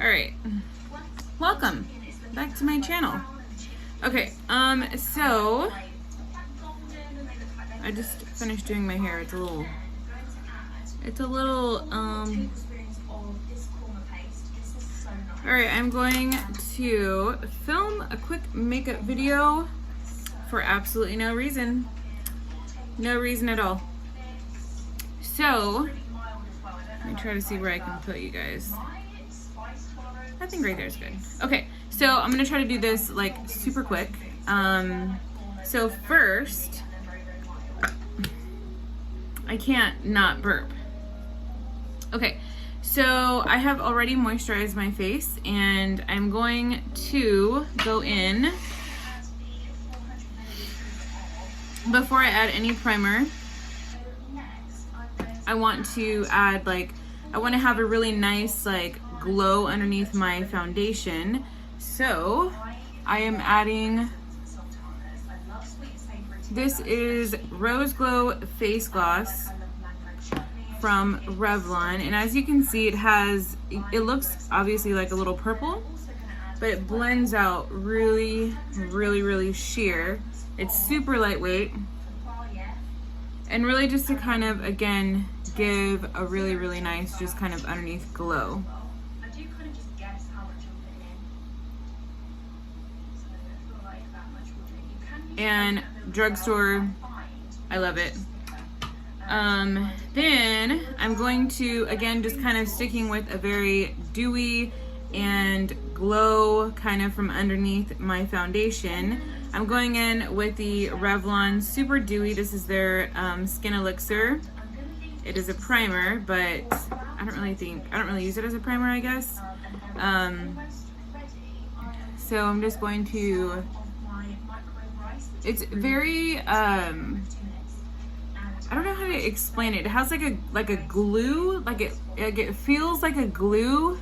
Alright, welcome back to my channel. Okay, so I just finished doing my hair. It's a little, alright, I'm going to film a quick makeup video for absolutely no reason. No reason at all. So, let me try to see where I can put you guys. I think right there is good. Okay, so I'm gonna try to do this like super quick. So first, I can't not burp. Okay, so I have already moisturized my face and I'm going to go in. Before I add any primer, I want to add I want to have a really nice glow underneath my foundation. So I am adding, this is Rose Glow Face Gloss from Revlon, and as you can see it looks obviously like a little purple, but it blends out really sheer. It's super lightweight and really just to kind of again give a really nice just kind of underneath glow. And drugstore, I love it. Then I'm going to, again, just kind of sticking with a very dewy and glow kind of from underneath my foundation. I'm going in with the Revlon Super Dewy. This is their Skin Elixir. It is a primer, but I don't really use it as a primer, I guess. So I'm just going to, it's very, I don't know how to explain it. It has like a glue, it feels like a glue,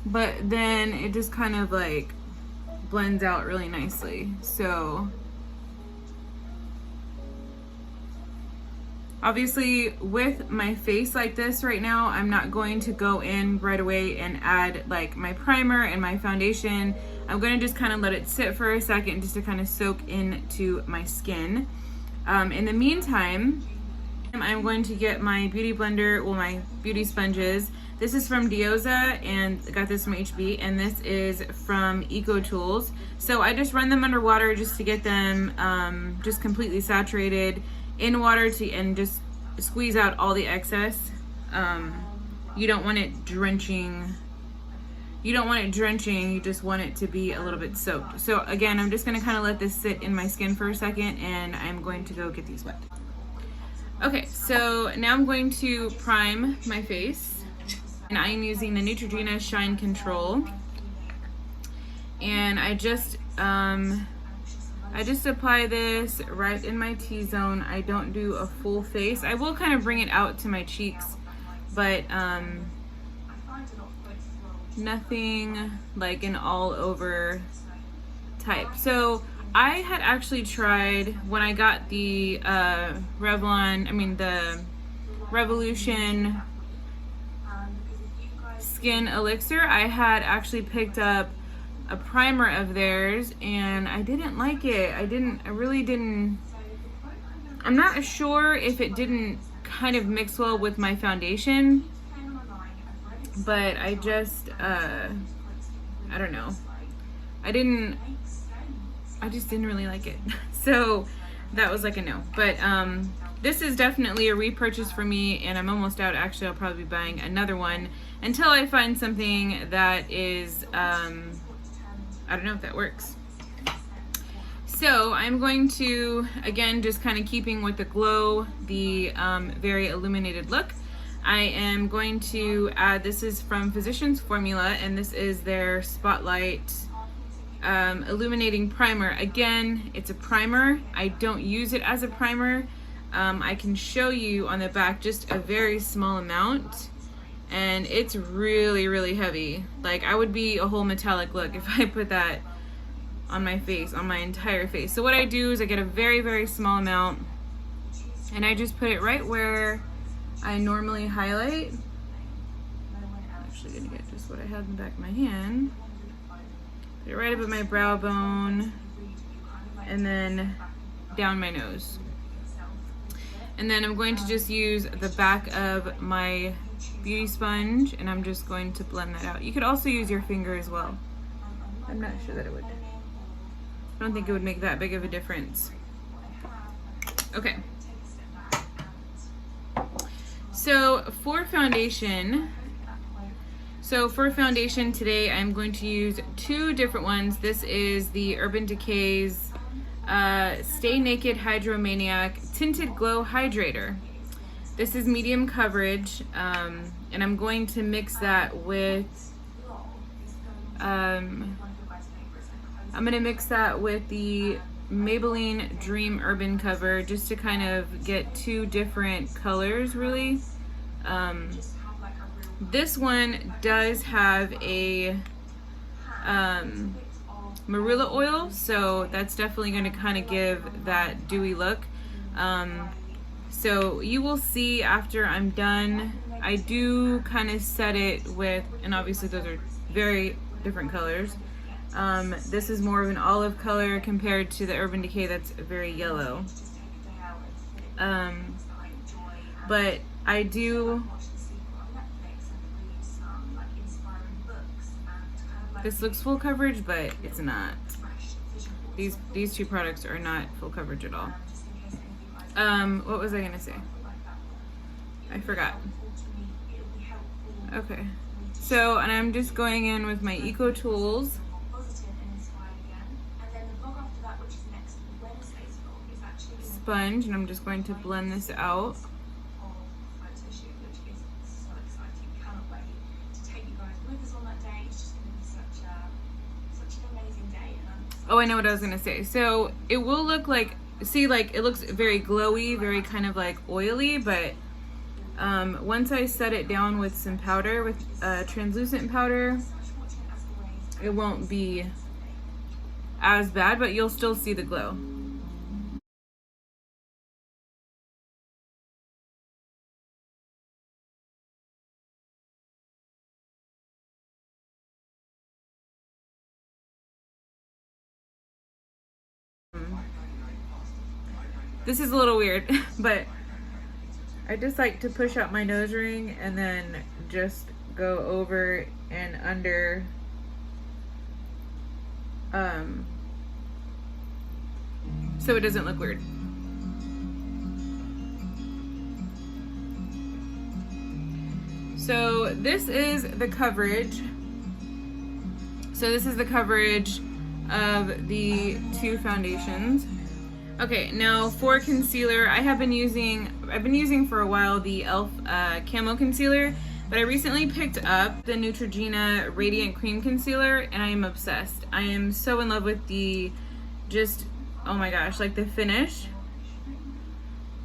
but then it just kind of blends out really nicely. So obviously with my face like this right now, I'm not going to go in right away and add my primer and my foundation. I'm going to just kind of let it sit for a second just to kind of soak into my skin. In the meantime, I'm going to get my beauty blender, well, my beauty sponges. This is from Diosa and I got this from HB, and this is from Eco Tools. So I just run them underwater just to get them just completely saturated in water and just squeeze out all the excess. You don't want it drenching. You just want it to be a little bit soaked. So again, I'm just gonna kind of let this sit in my skin for a second and I'm going to go get these wet. Okay, so now I'm going to prime my face. And I'm using the Neutrogena Shine Control. And I just apply this right in my T-zone. I don't do a full face. I will kind of bring it out to my cheeks, but nothing like an all over type. So I had actually tried when I got the the Revolution Skin Elixir, I had actually picked up a primer of theirs and I didn't like it. I really didn't. I'm not sure if it didn't kind of mix well with my foundation, but I just, I don't know. I just didn't really like it. So that was like a no. But this is definitely a repurchase for me and I'm almost out. Actually, I'll probably be buying another one until I find something that is, I don't know if that works. So I'm going to, again, just kind of keeping with the glow, the very illuminated look, I am going to add, this is from Physicians Formula, and this is their Spotlight Illuminating Primer. Again, it's a primer. I don't use it as a primer. I can show you on the back just a very small amount, and it's really heavy. I would be a whole metallic look if I put that on my face, on my entire face. So what I do is I get a very small amount, and I just put it right where I normally highlight. actually gonna get just what I have in the back of my hand. Put it right above my brow bone, and then down my nose. And then I'm going to just use the back of my beauty sponge, and I'm just going to blend that out. You could also use your finger as well. I'm not sure that it would. I don't think it would make that big of a difference. Okay. So for foundation today, I'm going to use two different ones. This is the Urban Decay's Stay Naked Hydromaniac Tinted Glow Hydrator. This is medium coverage, and I'm going to mix that with the Maybelline Dream Urban Cover, just to kind of get two different colors, really. This one does have a marula oil, so that's definitely going to kind of give that dewy look. So you will see after I'm done, I do kind of set it with, and obviously those are very different colors. This is more of an olive color compared to the Urban Decay that's very yellow. But I do, this looks full coverage, but it's not. These two products are not full coverage at all. What was I gonna say? I forgot. Okay. So, and I'm just going in with my Eco Tools. Sponge, and I'm just going to blend this out. Oh, I know what I was gonna say. So it will look like, see, like it looks very glowy, very kind of like oily, but once I set it down with some powder, with translucent powder, it won't be as bad, but you'll still see the glow. This is a little weird, but I just like to push out my nose ring and then just go over and under so it doesn't look weird. So this is the coverage. So this is the coverage of the two foundations. Okay, now for concealer, I've been using for a while the e.l.f. Camo Concealer, but I recently picked up the Neutrogena Radiant Cream Concealer, and I am obsessed. I am so in love with the, just, oh my gosh, like the finish.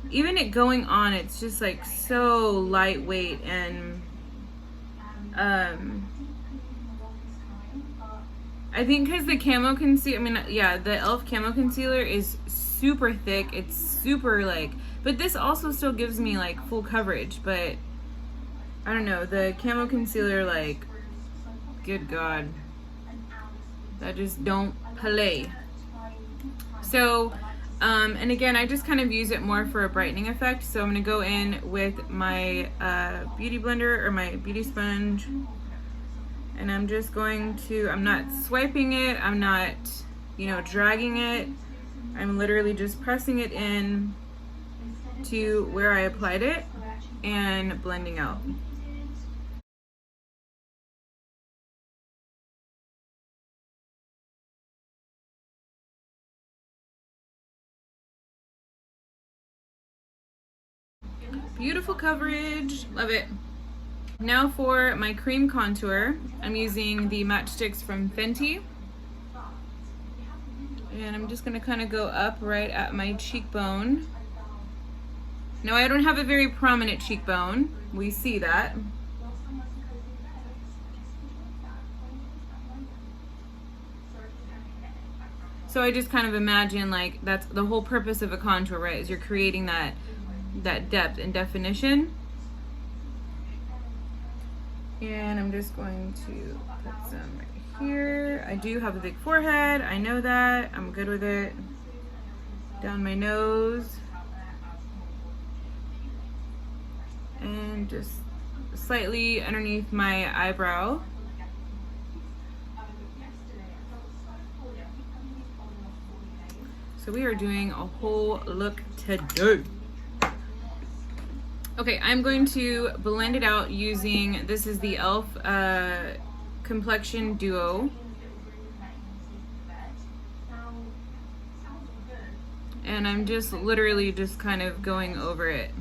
Even it going on, it's just like so lightweight, and I think because the Camo Concealer, the e.l.f. Camo Concealer is super thick, it's super like, but this also still gives me like full coverage, but I don't know, the Camo Concealer, like, good God, that just don't play. So and again, I just kind of use it more for a brightening effect, so I'm gonna go in with my beauty blender or my beauty sponge, and I'm just going to, I'm not swiping it, I'm not, dragging it. I'm literally just pressing it in to where I applied it and blending out. Beautiful coverage, love it. Now for my cream contour, I'm using the MatchStix from Fenty. And I'm just gonna kind of go up right at my cheekbone. Now I don't have a very prominent cheekbone. We see that. So I just kind of imagine like that's the whole purpose of a contour, right? Is you're creating that depth and definition. And I'm just going to put some right here. I do have a big forehead, I know that. I'm good with it. Down my nose. And just slightly underneath my eyebrow. So we are doing a whole look today. Okay, I'm going to blend it out using, this is the e.l.f. Complexion Duo. And I'm just literally just kind of going over it.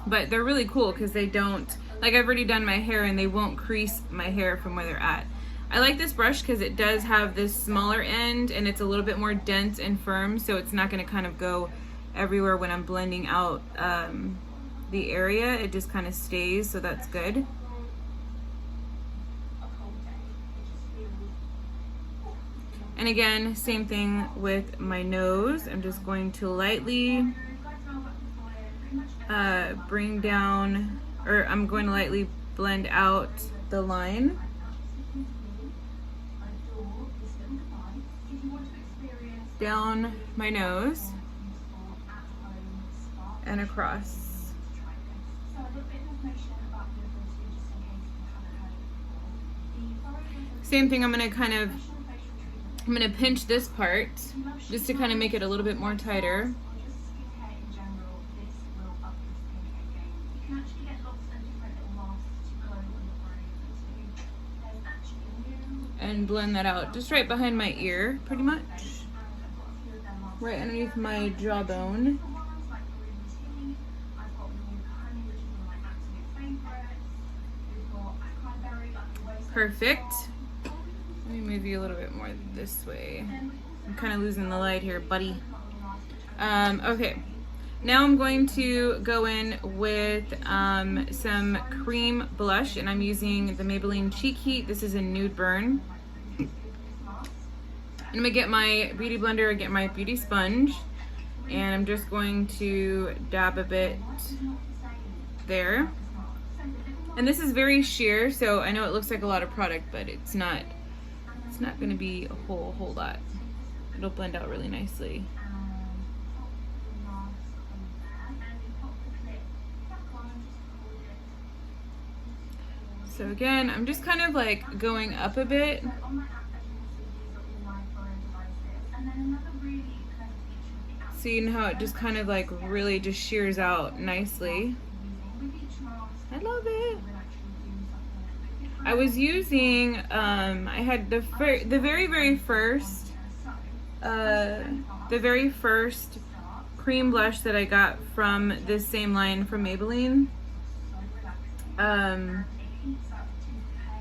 But they're really cool because they don't, like I've already done my hair and they won't crease my hair from where they're at. I like this brush because it does have this smaller end and it's a little bit more dense and firm, so it's not going to kind of go everywhere when I'm blending out the area. It just kind of stays, so that's good. And again, same thing with my nose. I'm just going to lightly bring down, or I'm going to lightly blend out the line. Down my nose and across. Same thing, I'm going to pinch this part just to kind of make it a little bit more tighter. And blend that out just right behind my ear, pretty much. Right underneath my jawbone. Perfect. Let me move you a little bit more this way. I'm kind of losing the light here, buddy. Okay. Now I'm going to go in with some cream blush, and I'm using the Maybelline Cheek Heat. This is a Nude Burn. I'm gonna get my beauty blender, get my beauty sponge, and I'm just going to dab a bit there. And this is very sheer, so I know it looks like a lot of product, but it's not gonna be a whole lot. It'll blend out really nicely. So again, I'm just kind of like going up a bit. Seeing how it just kind of like really just shears out nicely. I love it. I was using, I had the very first cream blush that I got from this same line from Maybelline.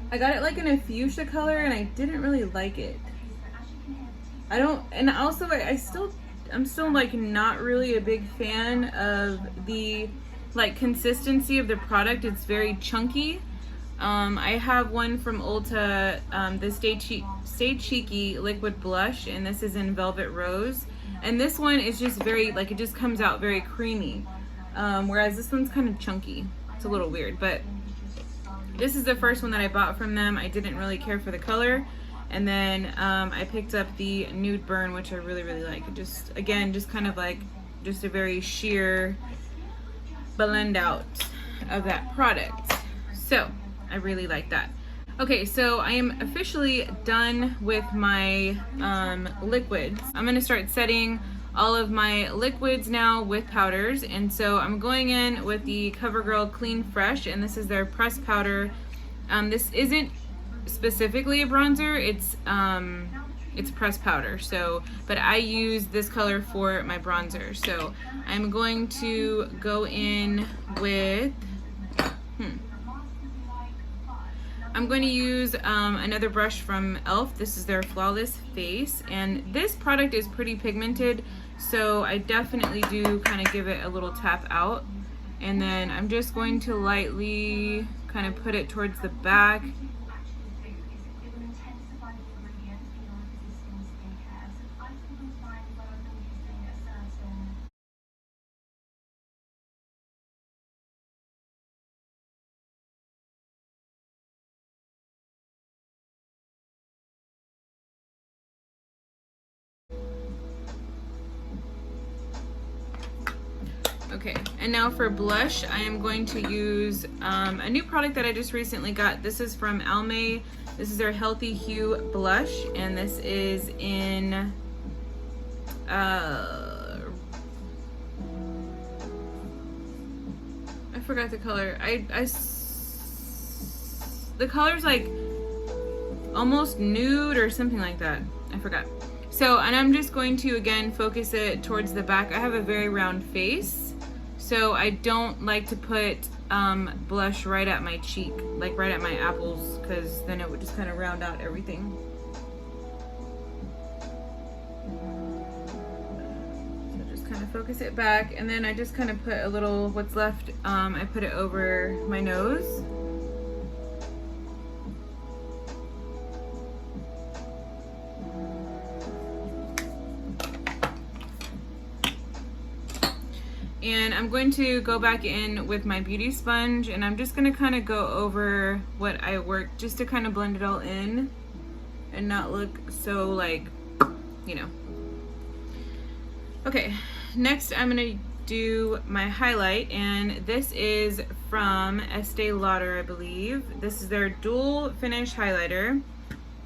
I got it like in a fuchsia color and I didn't really like it. I'm still like not really a big fan of the like consistency of the product. It's very chunky. I have one from Ulta, the Stay Cheeky liquid blush, and this is in Velvet Rose. And this one is just very, like, it just comes out very creamy. Whereas this one's kind of chunky. It's a little weird, but this is the first one that I bought from them. I didn't really care for the color. And then I picked up the Nude Burn, which I really like. It just, again, just kind of like, just a very sheer blend out of that product. So I really like that. Okay, so I am officially done with my liquids. I'm gonna start setting all of my liquids now with powders, and so I'm going in with the CoverGirl Clean Fresh, and this is their pressed powder. This isn't specifically a bronzer, it's pressed powder, so, but I use this color for my bronzer. So I'm going to go in with I'm going to use another brush from e.l.f. This is their Flawless Face, and this product is pretty pigmented, so I definitely do kind of give it a little tap out. And then I'm just going to lightly kind of put it towards the back. Okay, and now for blush, I am going to use a new product that I just recently got. This is from Almay. This is their Healthy Hue Blush, and this is in I forgot the color. The color's like almost nude or something like that. I forgot. So, and I'm just going to again focus it towards the back. I have a very round face, so I don't like to put blush right at my cheek, like right at my apples, because then it would just kind of round out everything. So just kind of focus it back, and then I just kind of put a little, what's left, I put it over my nose. And I'm going to go back in with my beauty sponge, and I'm just going to kind of go over what I worked just to kind of blend it all in and not look so like, you know. Okay, next I'm going to do my highlight, and this is from Estee Lauder, I believe. This is their dual finish highlighter.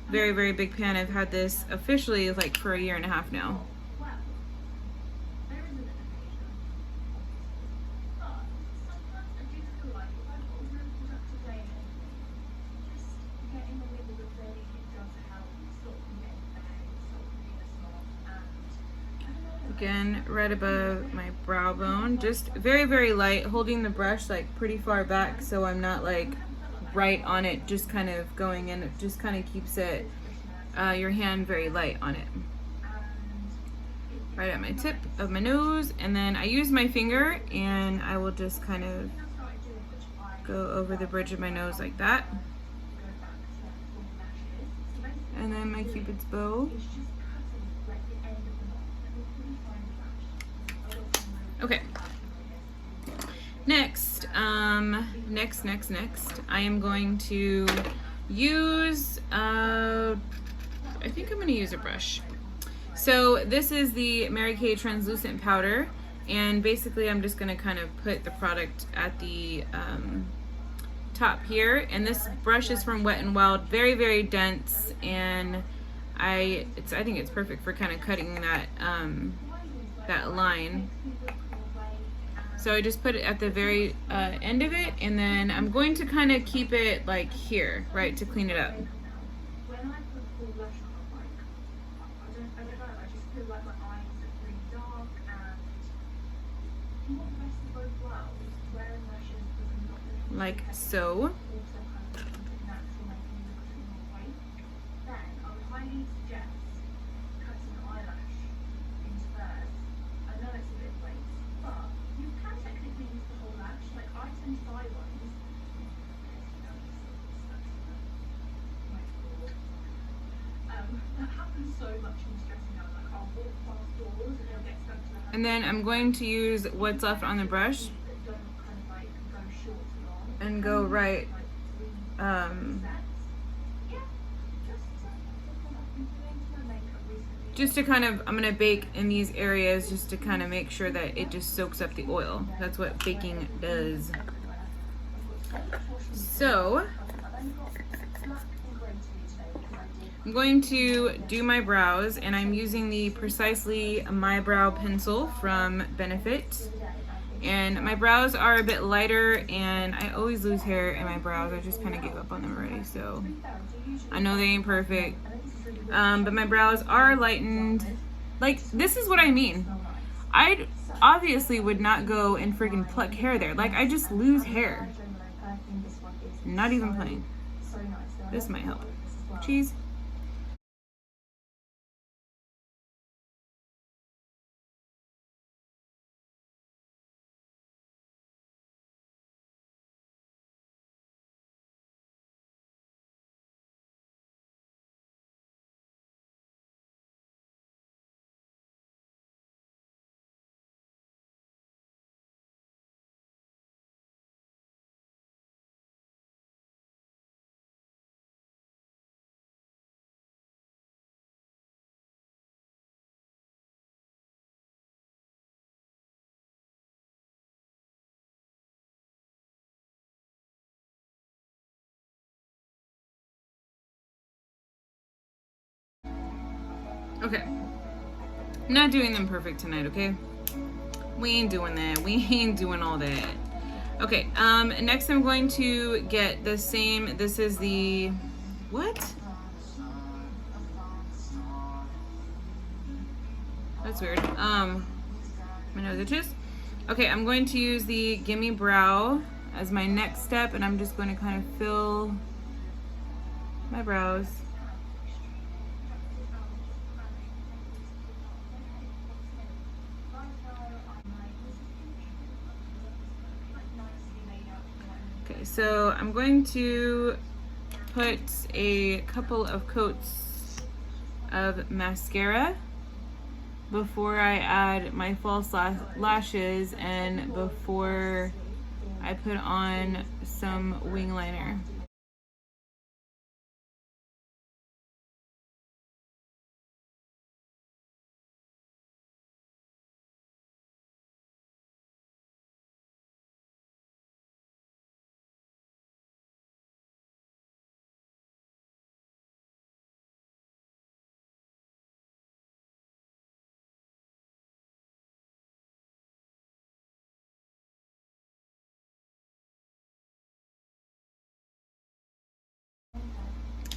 Very, very big fan. I've had this officially like for 1.5 years now. Again, right above my brow bone, just very, very light, holding the brush like pretty far back so I'm not like right on it, just kind of going in. It just kind of keeps it, your hand very light on it. Right at my tip of my nose, and then I use my finger and I will just kind of go over the bridge of my nose like that. And then my Cupid's bow. Okay. Next, next, I am going to use, I think I'm going to use a brush. So this is the Mary Kay Translucent Powder, and basically I'm just going to kind of put the product at the top here. And this brush is from Wet n Wild, very, very dense, and I think it's perfect for kind of cutting that that line. So I just put it at the very end of it, and then I'm going to kind of keep it like here, right, to clean it up. Like so. And then I'm going to use what's left on the brush and go right just to kind of, I'm going to bake in these areas just to kind of make sure that it just soaks up the oil. That's what baking does. So I'm going to do my brows, and I'm using the Precisely My Brow pencil from Benefit. And my brows are a bit lighter, and I always lose hair in my brows. I just kind of gave up on them already, so I know they ain't perfect. But my brows are lightened. Like, this is what I mean. I obviously would not go and freaking pluck hair there. Like, I just lose hair. Not even playing. This might help. Cheese. Okay, I'm not doing them perfect tonight, okay? We ain't doing that. We ain't doing all that. Okay, next I'm going to get the same, this is the, what? That's weird. My nose itches. Okay, I'm going to use the GimMe Brow as my next step, and I'm just going to kind of fill my brows. Okay, so I'm going to put a couple of coats of mascara before I add my false lashes and before I put on some wing liner.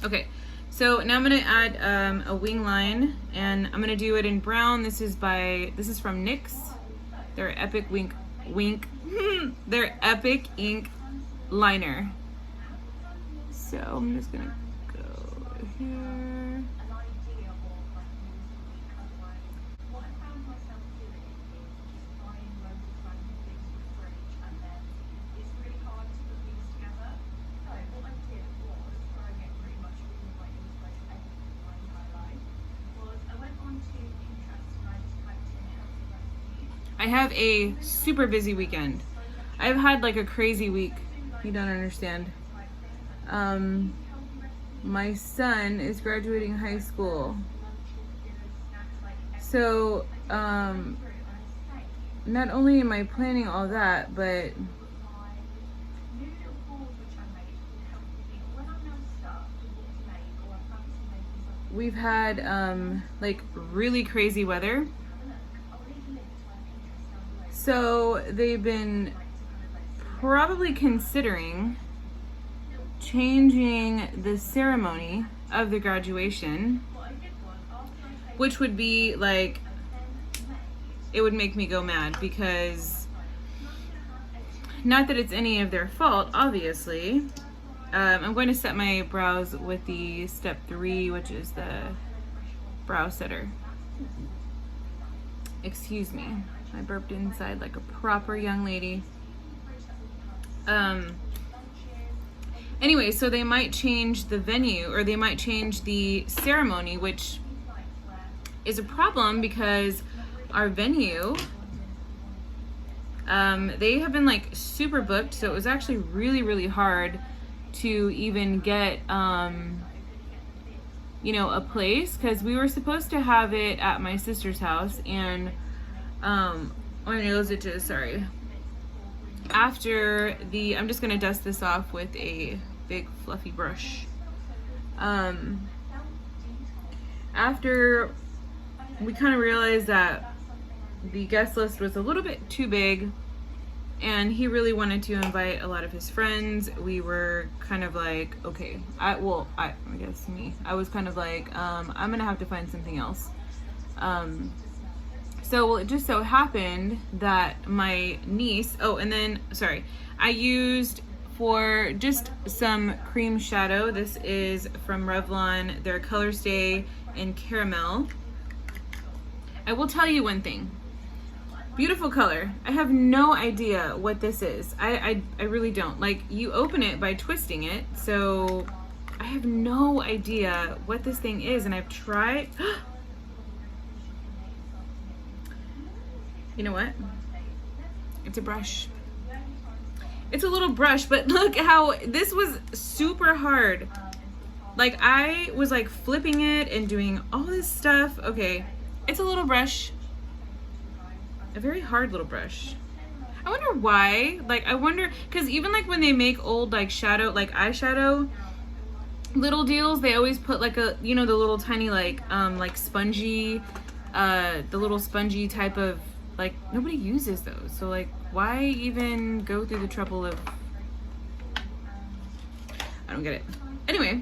Okay, so now I'm gonna add a wing line, and I'm gonna do it in brown. This is from NYX. Their Epic their Epic Ink Liner. So I'm just gonna go here. I have a super busy weekend. I've had like a crazy week. You don't understand. My son is graduating high school. So, not only am I planning all that, but we've had like really crazy weather. So they've been probably considering changing the ceremony of the graduation, which would be like, it would make me go mad, because not that it's any of their fault, obviously. I'm going to set my brows with the step 3, which is the brow setter. Excuse me. I burped inside like a proper young lady. Anyway, so they might change the venue, or they might change the ceremony, which is a problem because our venue, they have been like super booked, so it was actually really, really hard to even get, you know, a place, because we were supposed to have it at my sister's house, and my nose itches, sorry. After the, I'm just gonna dust this off with a big fluffy brush. After we kind of realized that the guest list was a little bit too big, and he really wanted to invite a lot of his friends, we were kind of like, okay, I guess me, I was kind of like, I'm gonna have to find something else. So it just so happened that my niece, oh, and then, sorry, I used for just some cream shadow. This is from Revlon, their Color Stay in Caramel. I will tell you one thing. Beautiful color. I have no idea what this is. I really don't. Like, you open it by twisting it, so I have no idea what this thing is, and I've tried. You know what? It's a brush. It's a little brush, but look how this was super hard. Like, I was like flipping it and doing all this stuff. Okay, it's a little brush. A very hard little brush. I wonder why. Like, I wonder, because even like when they make old like shadow, like eyeshadow little deals, they always put like a, you know, the little tiny like spongy, the little spongy type of, like, nobody uses those. So like, why even go through the trouble of, I don't get it. Anyway,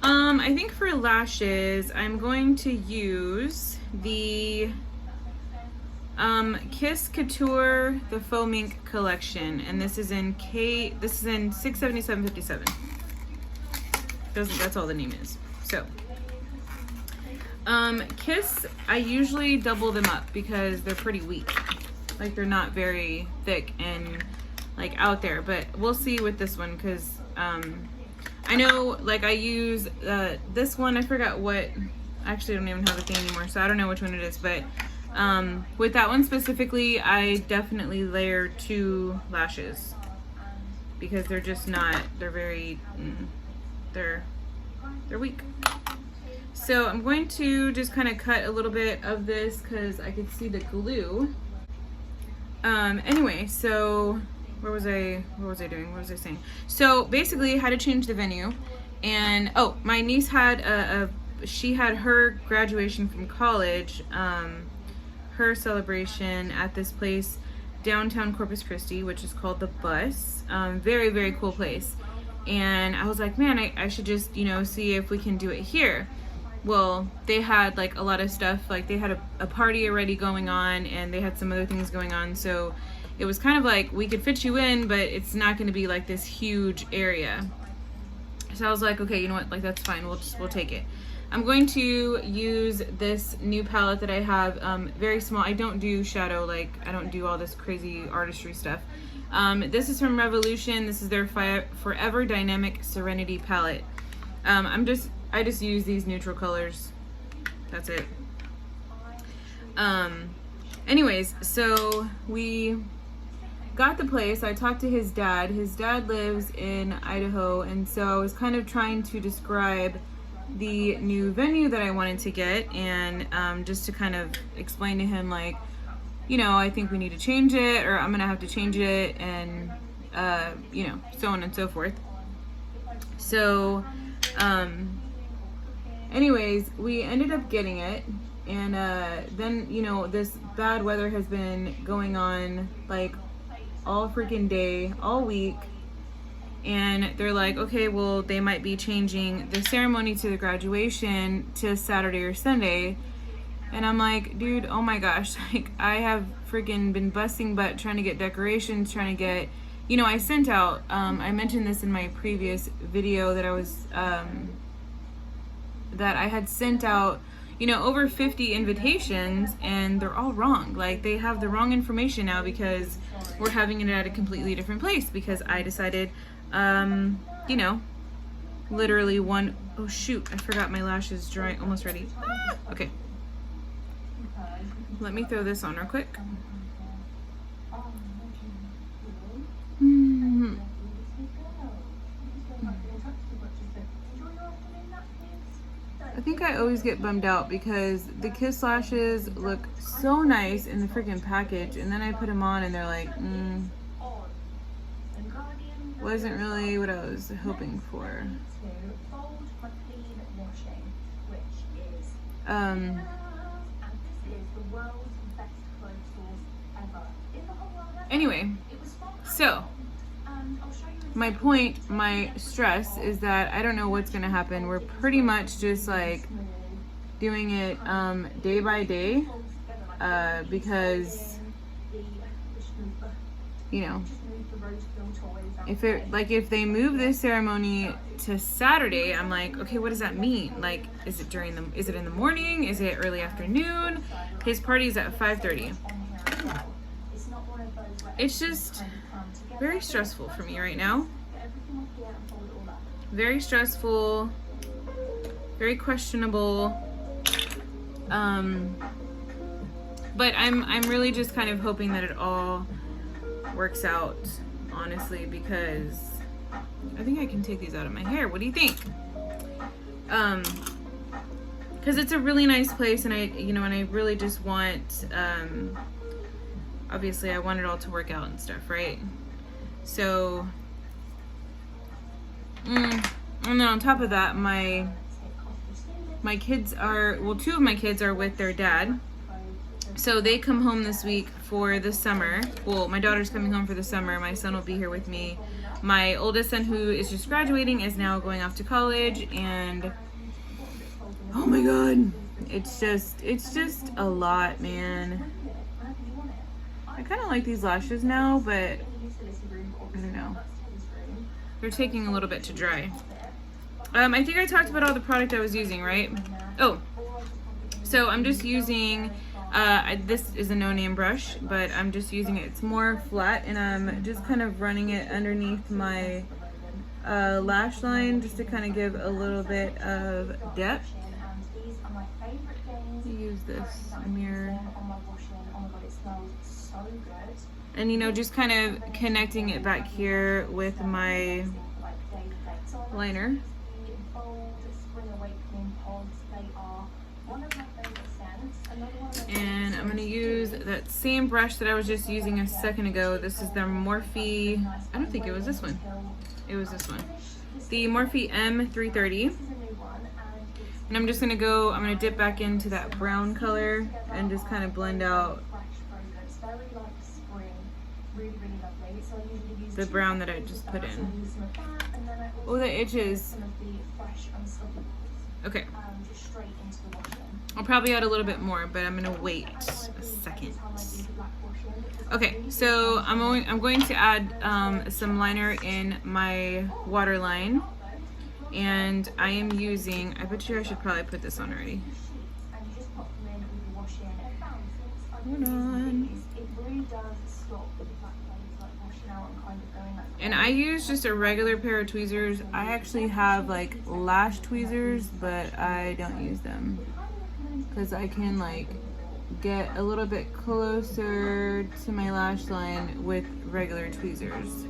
I think for lashes, I'm going to use the Kiss Couture, the Faux Mink collection, and this is in 677.57. That's all the name is. So, Kiss, I usually double them up because they're pretty weak. Like, they're not very thick and like out there, but we'll see with this one, because I know, like, I use this one, I forgot what, actually I don't even have a thing anymore, so I don't know which one it is, but with that one specifically, I definitely layer 2 lashes because they're just not, they're very, they're weak. So I'm going to just kind of cut a little bit of this because I could see the glue. Anyway, so what was I doing? What was I saying? So basically I had to change the venue, and oh, my niece had she had her graduation from college, her celebration at this place downtown Corpus Christi, which is called The Bus. Very, very cool place. And I was like, man, I should just, you know, see if we can do it here. Well, they had like a lot of stuff, like they had a party already going on, and they had some other things going on, so it was kind of like, we could fit you in, but it's not going to be like this huge area. So I was like, okay, you know what, like, that's fine, we'll take it. I'm going to use this new palette that I have, very small. I don't do shadow, like, I don't do all this crazy artistry stuff. This is from Revolution. This is their Forever Dynamic Serenity palette. I just use these neutral colors. That's it. Anyways, so we got the place. I talked to his dad. His dad lives in Idaho, and so I was kind of trying to describe the new venue that I wanted to get, and just to kind of explain to him, like, you know, I think we need to change it, or I'm gonna have to change it, and you know, so on and so forth. So anyways, we ended up getting it, and then, you know, this bad weather has been going on like all freaking day, all week, and they're like, okay, well, they might be changing the ceremony to the graduation to Saturday or Sunday. And I'm like, dude, oh my gosh, like, I have freaking been busting butt trying to get decorations, trying to get, you know, I sent out, I mentioned this in my previous video that I was, that I had sent out, you know, over 50 invitations, and they're all wrong. Like, they have the wrong information now because we're having it at a completely different place, because I decided, you know, literally one, oh shoot, I forgot my lashes drying, almost ready. Ah, okay. Let me throw this on real quick. I think I always get bummed out because the Kiss lashes look so nice in the freaking package, and then I put them on and they're like, wasn't really what I was hoping for. Anyway, so my point, my stress is that I don't know what's gonna happen. We're pretty much just like doing it day by day, because, you know, if they move this ceremony to Saturday, I'm like, okay, what does that mean? Like, is it in the morning? Is it early afternoon? His party's at 5:30. It's just very stressful for me right now. Very stressful, very questionable. But I'm really just kind of hoping that it all works out, honestly, because I think I can take these out of my hair. What do you think? Because it's a really nice place, and I really just want, obviously I want it all to work out and stuff, right? So, and then on top of that, my kids are, well, 2 of my kids are with their dad. So they come home this week for the summer. Well, my daughter's coming home for the summer. My son will be here with me. My oldest son, who is just graduating, is now going off to college, and oh my god, it's just a lot, man. I kind of like these lashes now, but I don't know. They're taking a little bit to dry. I think I talked about all the product I was using, right? Oh, so I'm just using, this is a no-name brush, but I'm just using it. It's more flat, and I'm just kind of running it underneath my lash line just to kind of give a little bit of depth. Use this mirror. And, you know, just kind of connecting it back here with my liner. And I'm going to use that same brush that I was just using a second ago. This is the Morphe, I don't think it was this one. It was this one. The Morphe M330. And I'm just going to go, I'm going to dip back into that brown color and just kind of blend out the brown that I just put in. Oh, that itches. Okay. I'll probably add a little bit more, but I'm gonna wait a second. Okay, so I'm going to add some liner in my waterline, and I am using, I bet you I should probably put this on already. Hold on. And I use just a regular pair of tweezers. I actually have like lash tweezers, but I don't use them because I can like get a little bit closer to my lash line with regular tweezers.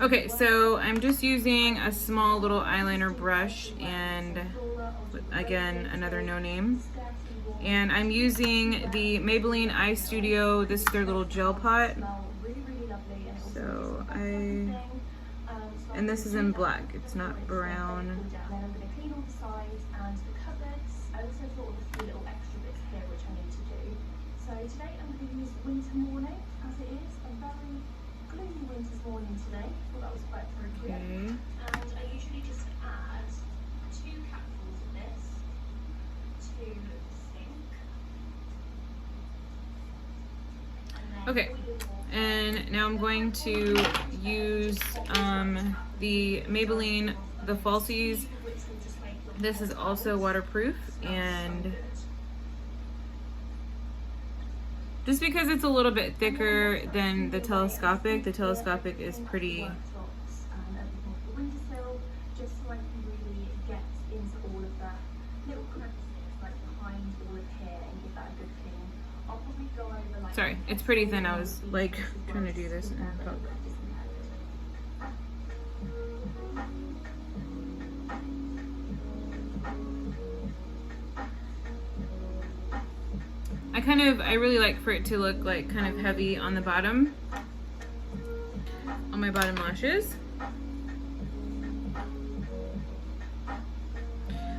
Okay, so I'm just using a small little eyeliner brush, and again, another no name. And I'm using the Maybelline Eye Studio. This is their little gel pot. So and this is in black, it's not brown. So today I'm going to use Winter Morning, as it is a very gloomy winter's morning today. I thought that was quite appropriate. Okay. And I usually just add 2 capfuls of this to the sink. Okay, and now I'm going to use the Maybelline the Falsies. This is also waterproof, and just because it's a little bit thicker than the telescopic is pretty. Sorry, it's pretty thin. I was like trying to do this and I really like for it to look like kind of heavy on the bottom, on my bottom lashes.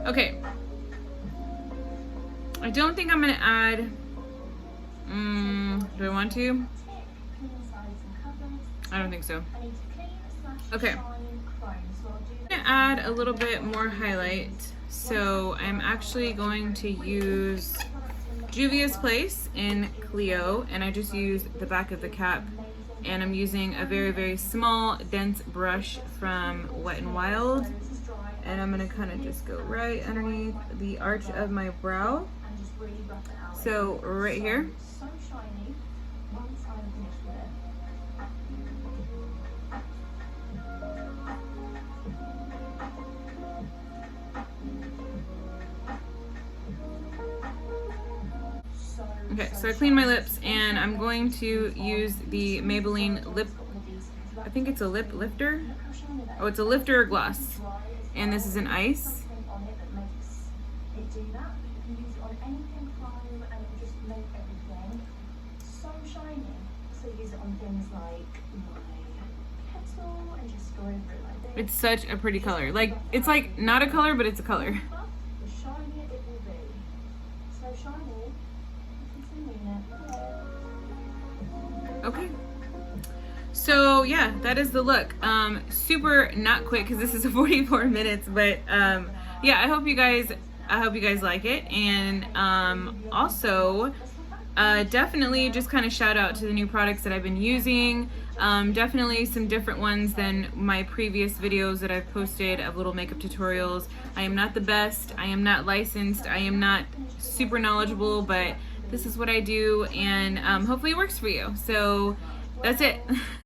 Okay. I don't think I'm gonna add, do I want to? I don't think so. Okay. I'm gonna add a little bit more highlight. So I'm actually going to use Juvia's Place in Clio, and I just use the back of the cap, and I'm using a very, very small, dense brush from Wet n Wild, and I'm gonna kind of just go right underneath the arch of my brow. So right here. Okay, so I cleaned my lips, and I'm going to use the Maybelline Lip, I think it's a lip lifter. Oh, it's a lifter gloss. And this is an ice. It's such a pretty color. Like, it's like not a color, but it's a color. Okay, so yeah, that is the look. Super not quick because this is 44 minutes, but yeah, I hope you guys like it, and also definitely just kind of shout out to the new products that I've been using. Definitely some different ones than my previous videos that I've posted of little makeup tutorials. I am not the best, I am not licensed, I am not super knowledgeable, but this is what I do, and hopefully it works for you. So that's it.